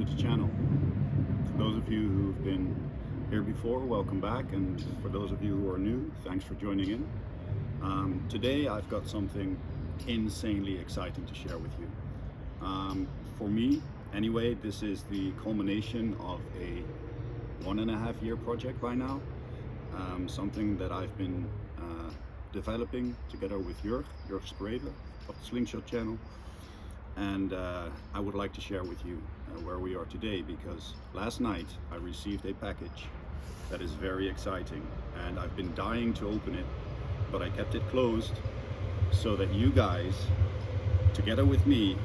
Slingshot Channel. For those of you who've been here before, welcome back, and for those of you who are new, thanks for joining in. Today I've got something insanely exciting to share with you. For me, anyway, this is the culmination of a 1.5 year project by now. Something that I've been developing together with Jörg Sprave of the Slingshot Channel. And I would like to share with you where we are today, because last night I received a package that is very exciting, and I've been dying to open it, but I kept it closed so that you guys, together with me,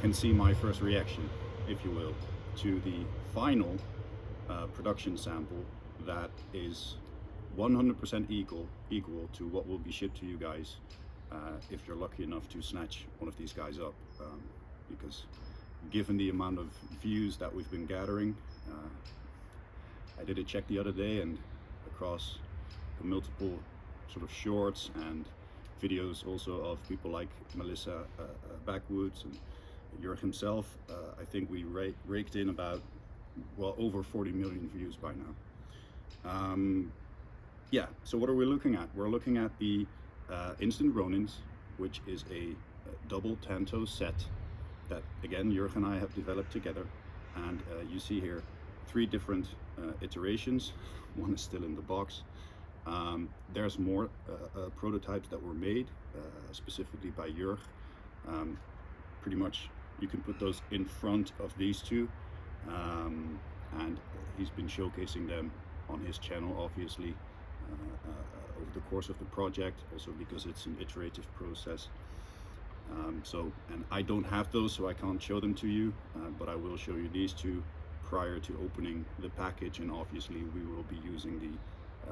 can see my first reaction, if you will, to the final production sample that is 100% equal to what will be shipped to you guys if you're lucky enough to snatch one of these guys up, because given the amount of views that we've been gathering, I did a check the other day, and across the multiple sort of shorts and videos also of people like Melissa Backwoods and Jörg himself, I think we raked in about, well, over 40 million views by now. Yeah, so what are we looking at? We're looking at the Instant Ronins, which is a double Tanto set that, again, Jörg and I have developed together. And you see here 3 different iterations. One is still in the box. There's more prototypes that were made specifically by Jörg. Pretty much you can put those in front of these two, and he's been showcasing them on his channel, obviously, over the course of the project, also because it's an iterative process. And I don't have those, so I can't show them to you, but I will show you these two prior to opening the package, and obviously we will be using the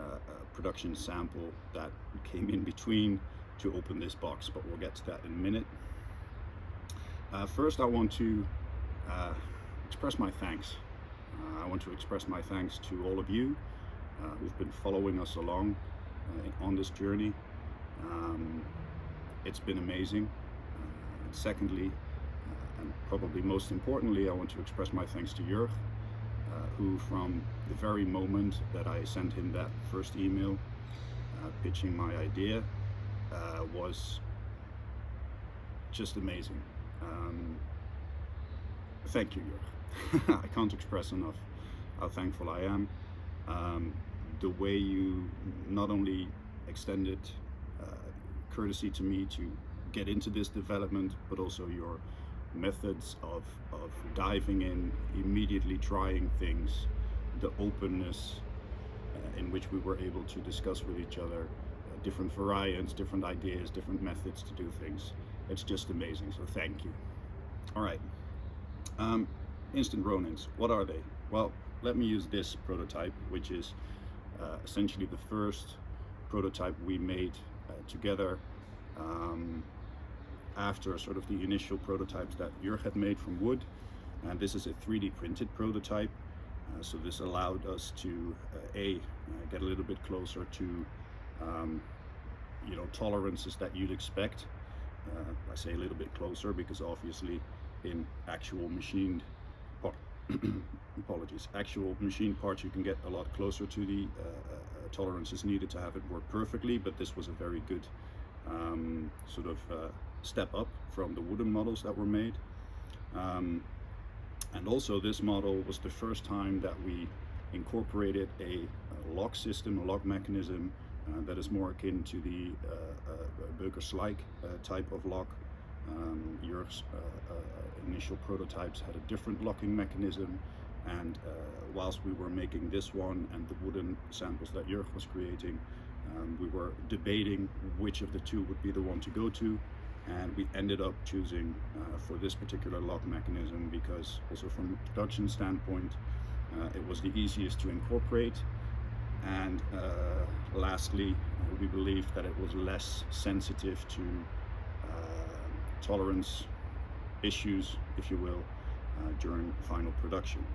production sample that came in between to open this box, but we'll get to that in a minute. First, I want to express my thanks. I want to express my thanks to all of you who've been following us along on this journey. It's been amazing. Secondly, and probably most importantly, I want to express my thanks to Jörg, who from the very moment that I sent him that first email pitching my idea was just amazing. Thank you, Jörg. I can't express enough how thankful I am. The way you not only extended courtesy to me to get into this development, but also your methods of diving in, immediately trying things, the openness in which we were able to discuss with each other different variants, different ideas, different methods to do things. It's just amazing, so thank you. All right, Instant Ronins, what are they? Well, let me use this prototype, which is essentially the first prototype we made together after sort of the initial prototypes that Jörg had made from wood. And this is a 3D printed prototype, so this allowed us to get a little bit closer to tolerances that you'd expect. I say a little bit closer because obviously in actual machined actual machine parts you can get a lot closer to the tolerances needed to have it work perfectly, but this was a very good sort of step up from the wooden models that were made. And also this model was the first time that we incorporated a lock system, a lock mechanism that is more akin to the Beuker-Slike type of lock. Jörg's initial prototypes had a different locking mechanism, and whilst we were making this one and the wooden samples that Jörg was creating, we were debating which of the two would be the one to go to, and we ended up choosing for this particular lock mechanism because also from a production standpoint it was the easiest to incorporate, and lastly we believed that it was less sensitive to tolerance issues, if you will, during final production.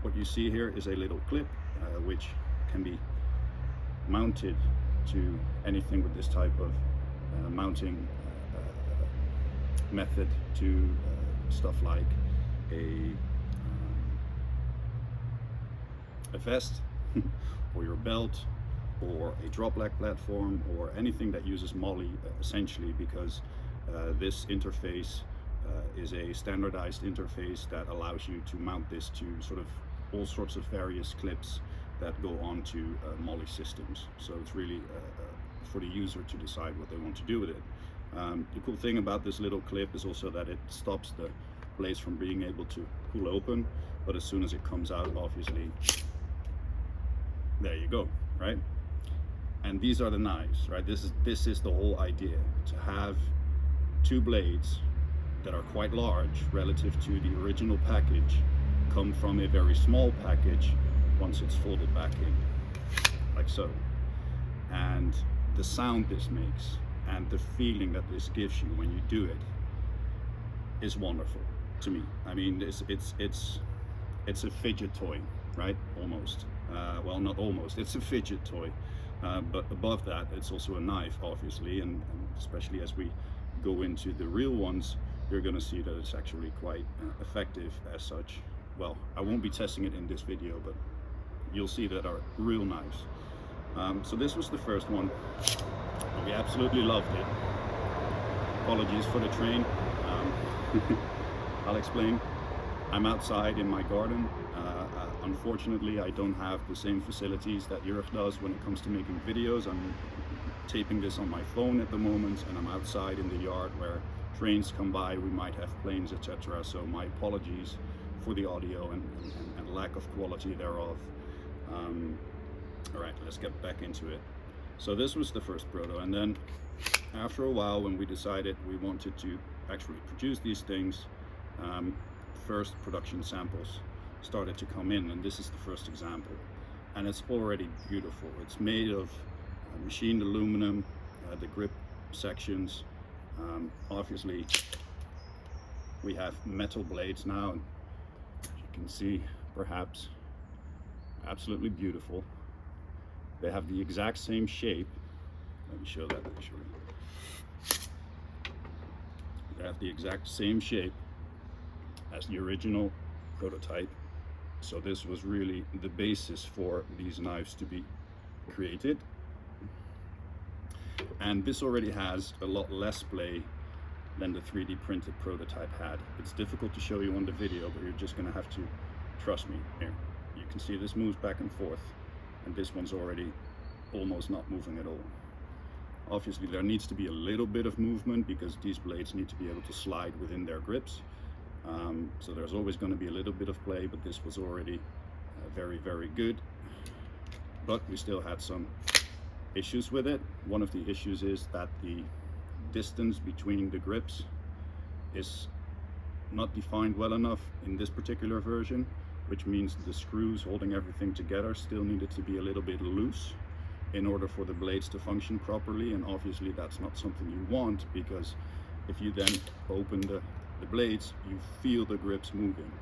What you see here is a little clip which can be mounted to anything with this type of mounting method to stuff like a vest or your belt or a drop leg platform or anything that uses MOLLE, essentially, because this interface is a standardized interface that allows you to mount this to sort of all sorts of various clips that go onto MOLLE systems. So it's really for the user to decide what they want to do with it. The cool thing about this little clip is also that it stops the blades from being able to pull open, but as soon as it comes out, obviously, there you go, right? And these are the knives, right? This is the whole idea, to have two blades that are quite large relative to the original package come from a very small package once it's folded back in, like so. And the sound this makes and the feeling that this gives you when you do it is wonderful to me. I mean, it's a fidget toy, right? Almost. Well, not almost. It's a fidget toy. But above that, it's also a knife, obviously, and especially as we go into the real ones, you're going to see that it's actually quite effective as such. Well, I won't be testing it in this video, but you'll see that are real knives. So this was the first one. We absolutely loved it. Apologies for the train. I'll explain. I'm outside in my garden. Unfortunately, I don't have the same facilities that Jörg does when it comes to making videos. I'm taping this on my phone at the moment, and I'm outside in the yard where trains come by, we might have planes, etc. So my apologies for the audio and lack of quality thereof. All right, let's get back into it. So this was the first proto, and then after a while, when we decided we wanted to actually produce these things, first production samples started to come in, and this is the first example, and it's already beautiful. It's made of machined aluminum, the grip sections. Obviously, we have metal blades now, and as you can see, perhaps, absolutely beautiful. They have the exact same shape. Let me show that actually. They have the exact same shape as the original prototype. So this was really the basis for these knives to be created. And this already has a lot less play than the 3D printed prototype had. It's difficult to show you on the video, but you're just gonna have to trust me. Here, you can see this moves back and forth, and this one's already almost not moving at all. Obviously, there needs to be a little bit of movement because these blades need to be able to slide within their grips. So there's always going to be a little bit of play, but this was already very, very good. But we still had some issues with it. One of the issues is that the distance between the grips is not defined well enough in this particular version, which means the screws holding everything together still needed to be a little bit loose in order for the blades to function properly. And obviously that's not something you want, because if you then open the blades, you feel the grips moving,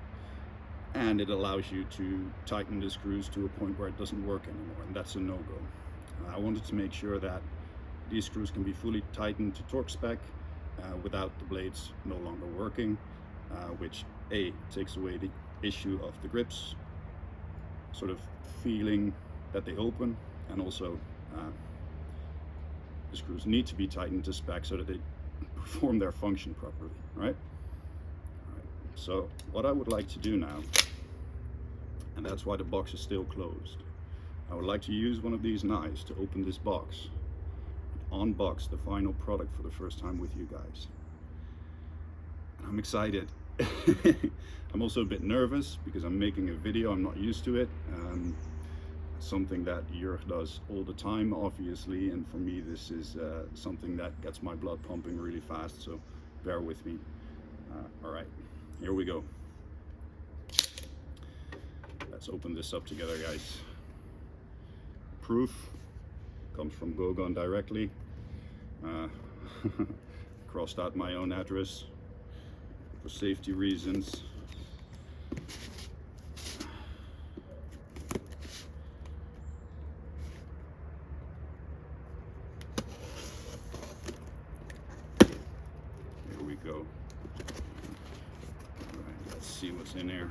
and it allows you to tighten the screws to a point where it doesn't work anymore, and that's a no-go. I wanted to make sure that these screws can be fully tightened to torque spec without the blades no longer working, which takes away the issue of the grips sort of feeling that they open, and also the screws need to be tightened to spec so that they perform their function properly, right? So what I would like to do now, and that's why the box is still closed, I would like to use one of these knives to open this box, unbox the final product for the first time with you guys. I'm excited. I'm also a bit nervous because I'm making a video, I'm not used to it. Something that Jörg does all the time, obviously, and for me this is something that gets my blood pumping really fast, so bear with me. All right, here we go. Let's open this up together, guys. Proof comes from Gogun directly. Crossed out my own address for safety reasons. Here we go. All right, let's see what what's in here.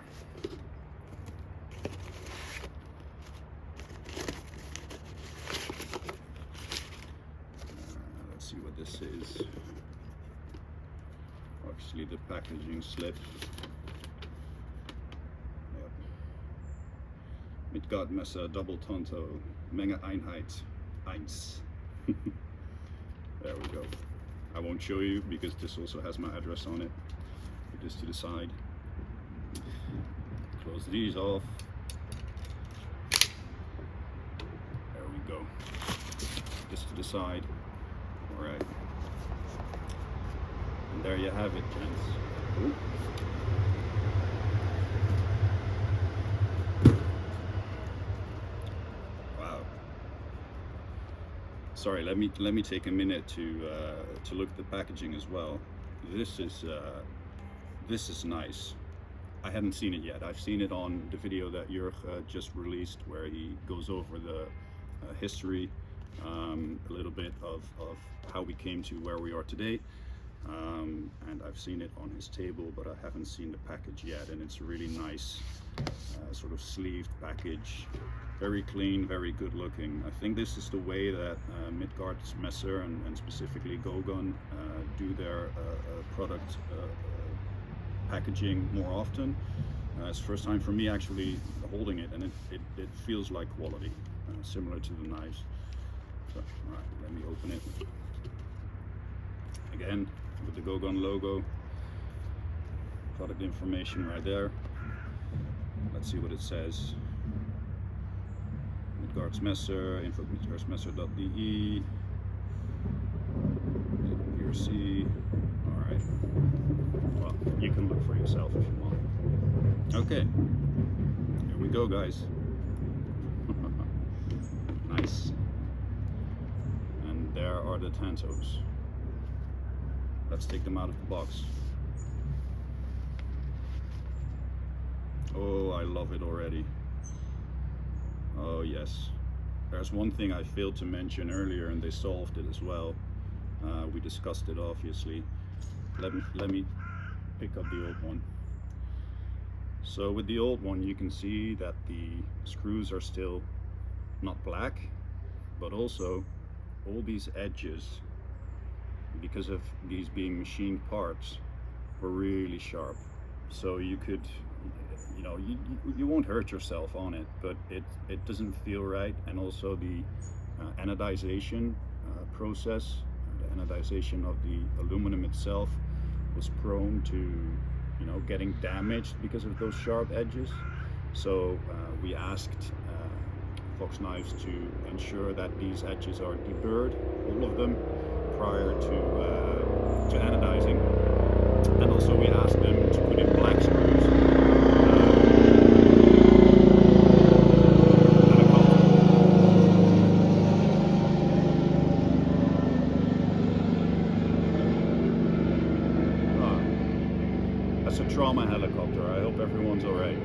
Let's see what this is. Obviously the packaging slip. Yep. Midgards Messer Double Tanto Menge Einheit 1. There we go. I won't show you because this also has my address on it. Put this to the side. Close these off. There we go. This to the side. All right. And there you have it, gents. Ooh. Wow. Sorry, let me take a minute to look at the packaging as well. This is nice. I hadn't seen it yet. I've seen it on the video that Jörg just released, where he goes over the history, a little bit of how we came to where we are today. And I've seen it on his table, but I haven't seen the package yet. And it's a really nice sort of sleeved package. Very clean, very good looking. I think this is the way that Midgards Messer and specifically Gogun do their product packaging more often. It's the first time for me actually holding it, and it feels like quality, similar to the knives. So, all right, let me open it. Again, with the Gogun logo, product information right there. Let's see what it says. Midgards Messer, info midgardsmesser.de. PRC. All right. Well, you can look for yourself if you want. Okay, here we go, guys. Nice. And there are the Tantos. Let's take them out of the box. Oh, I love it already. Oh yes. There's one thing I failed to mention earlier, and they solved it as well. We discussed it obviously. Let me pick up the old one. So with the old one, you can see that the screws are still not black, but also all these edges, because of these being machined parts, were really sharp. So you could, you know, you won't hurt yourself on it, but it doesn't feel right. And also the anodization process, the anodization of the aluminum itself was prone to, you know, getting damaged because of those sharp edges. So we asked Fox Knives to ensure that these edges are deburred, all of them, prior to anodizing. And also we asked them to put in black screws. That's a trauma helicopter. I hope everyone's all right.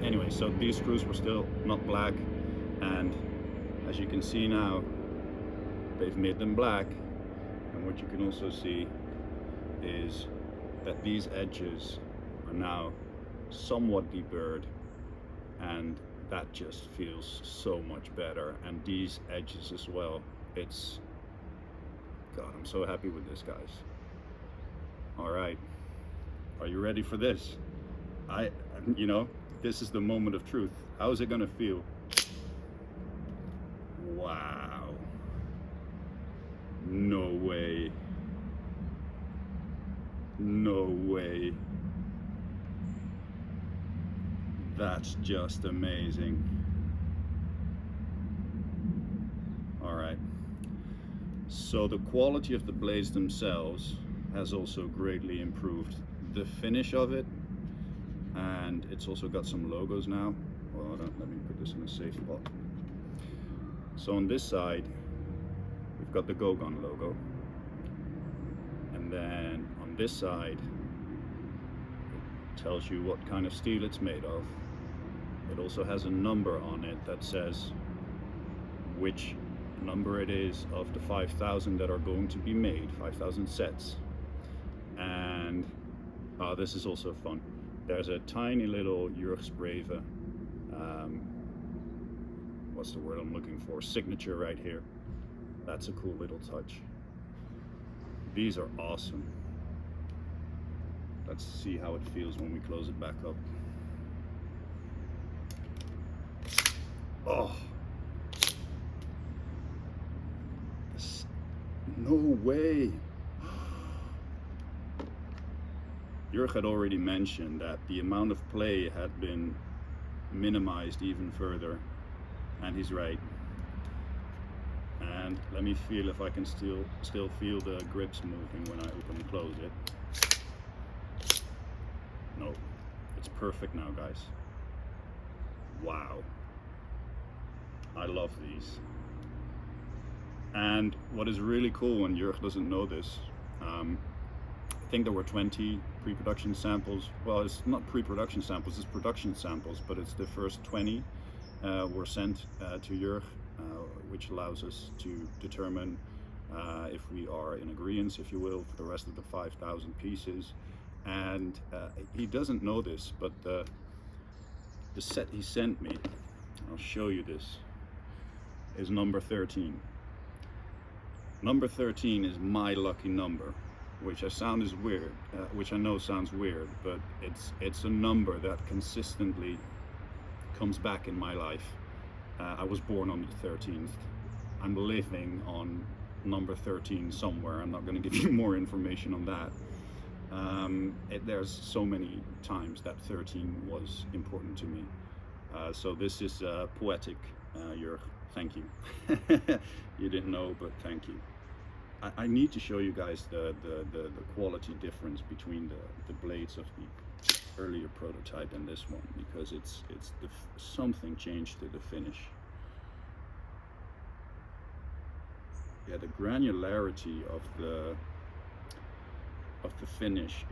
Anyway, so these screws were still not black, and as you can see now, they've made them black. And what you can also see is that these edges are now somewhat deburred, and that just feels so much better. And these edges as well. It's, God, I'm so happy with this, guys. All right, are you ready for this? You know, this is the moment of truth. How is it gonna feel? Wow. No way. No way. That's just amazing. All right. So the quality of the blades themselves has also greatly improved. The finish of it, and it's also got some logos now. Well, let me put this in a safe spot. So on this side, we've got the Gogun logo, and then on this side, it tells you what kind of steel it's made of. It also has a number on it that says which number it is of the 5,000 that are going to be made, 5,000 sets. And This is also fun. There's a tiny little Jörg Sprave, what's the word I'm looking for? Signature right here. That's a cool little touch. These are awesome. Let's see how it feels when we close it back up. Oh, no way. Jörg had already mentioned that the amount of play had been minimized even further, and he's right. And let me feel if I can still feel the grips moving when I open and close it. No, it's perfect now, guys. Wow, I love these. And what is really cool, and Jörg doesn't know this, I think there were 20 pre-production samples. Well, it's not pre-production samples, it's production samples, but it's the first 20 were sent to Jörg, which allows us to determine if we are in agreement, if you will, for the rest of the 5,000 pieces. And he doesn't know this, but the set he sent me, I'll show you this, is number 13. Number 13 is my lucky number, which I know sounds weird, but it's a number that consistently comes back in my life. I was born on the 13th. I'm living on number 13 somewhere. I'm not going to give you more information on that. There's so many times that 13 was important to me. So this is poetic, Jörg. Thank you. You didn't know, but thank you. I need to show you guys the quality difference between the blades of the earlier prototype and this one, because something changed to the finish. Yeah, the granularity of the finish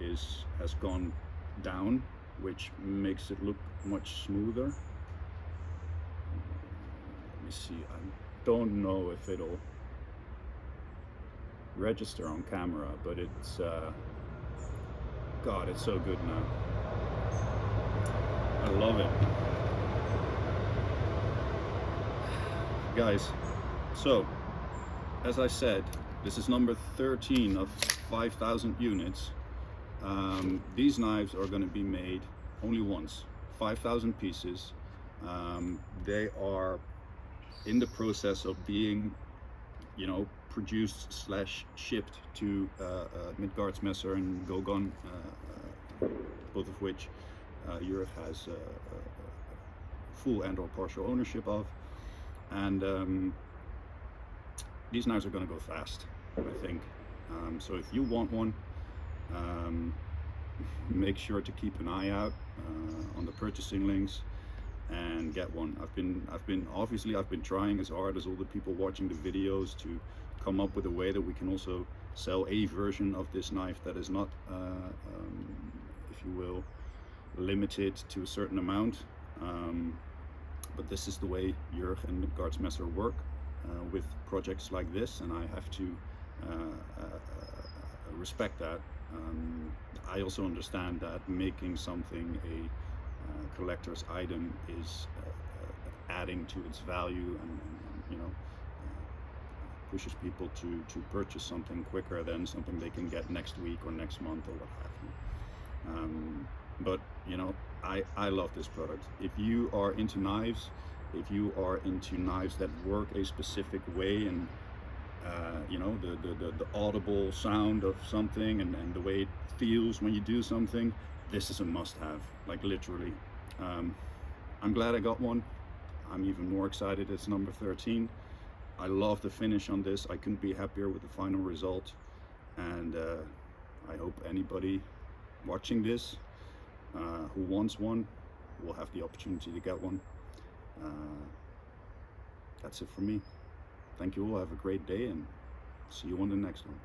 has gone down, which makes it look much smoother. Let me see. I don't know if it'll register on camera, but it's God, it's so good now. I love it, guys. So as I said, this is number 13 of 5,000 units. These knives are going to be made only once, 5,000 pieces. They are in the process of being, produced / shipped to Midgards Messer and Gogun, both of which Jörg has full and or partial ownership of. And these knives are going to go fast, I think. So if you want one, make sure to keep an eye out on the purchasing links and get one. I've been trying as hard as all the people watching the videos to come up with a way that we can also sell a version of this knife that is not, if you will, limited to a certain amount. But this is the way Jörg and Midgards Messer work with projects like this, and I have to respect that. I also understand that making something a collector's item is adding to its value, and pushes people to purchase something quicker than something they can get next week or next month or what have you. But I love this product. If you are into knives, if you are into knives that work a specific way, and the audible sound of something and the way it feels when you do something, this is a must-have, like literally. I'm glad I got one. I'm even more excited it's number 13. I love the finish on this. I couldn't be happier with the final result, and I hope anybody watching this who wants one will have the opportunity to get one. That's it for me. Thank you all. Have a great day, and see you on the next one.